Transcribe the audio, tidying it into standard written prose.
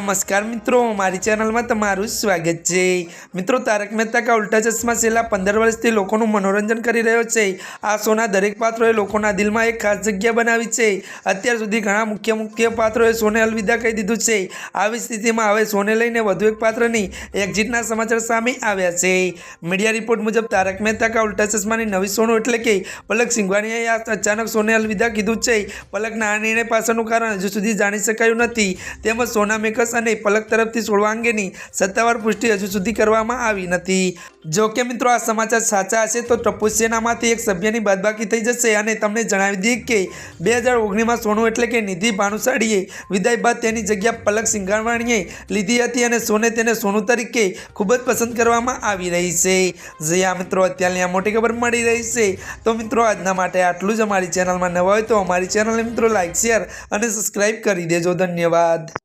नमस्कार मित्रों, मारी चैनल में तमारुं स्वागत है। मित्रों, तारक मेहता का उल्टा चश्मा छेल्ला 15 वर्षथी लोकोनुं मनोरंजन करी रह्यो छे। आ शोना दरेक पात्रोए लोकोना दिलमां एक खास जग्या बनावी छे। अत्यार सुधी घणा मुख्य पात्रोए शोने अलविदा कही दीधुं छे। आवी स्थितिमां हवे शोने लईने वधु एक पात्रनी एक्जिटना समाचार सामे आव्या छे। मीडिया रिपोर्ट मुजब तारक मेहता का उल्टा चश्मानी नवी सोनू एटले के पलक सिंघवाणीए अचानक शोने अलविदा कीधुं छे। पलकना आ निर्णय पाछळनुं कारण हजू सुधी जाणी शकायुं नथी। તેમજ સોના મેકર્સ અને પલક તરફથી છોડવા અંગેની સત્તાવાર પુષ્ટિ હજુ સુધી કરવામાં આવી નથી। જો કે મિત્રો આ સમાચાર સાચા હશે તો ટપ્પુ સેનામાંથી એક સભ્યની બાદબાકી થઈ જશે। અને તમને જણાવી દઈએ કે 2019માં સોનુ એટલે કે નિધિ ભાનુશાળીએ વિદાય બાદ તેની જગ્યા પલક સિંઘવાણીએ લીધી હતી અને સોને તેને સોનુ તરીકે ખૂબ જ પસંદ કરવામાં આવી રહી છે। જે આ મિત્રો અત્યારની આ મોટી ખબર મળી રહી છે। તો મિત્રો આજના માટે આટલું જ। અમારી ચેનલમાં નવા હોય તો અમારી ચેનલને મિત્રો લાઈક શેર અને સબસ્ક્રાઈબ કરી દેજો। ધન્યવાદ।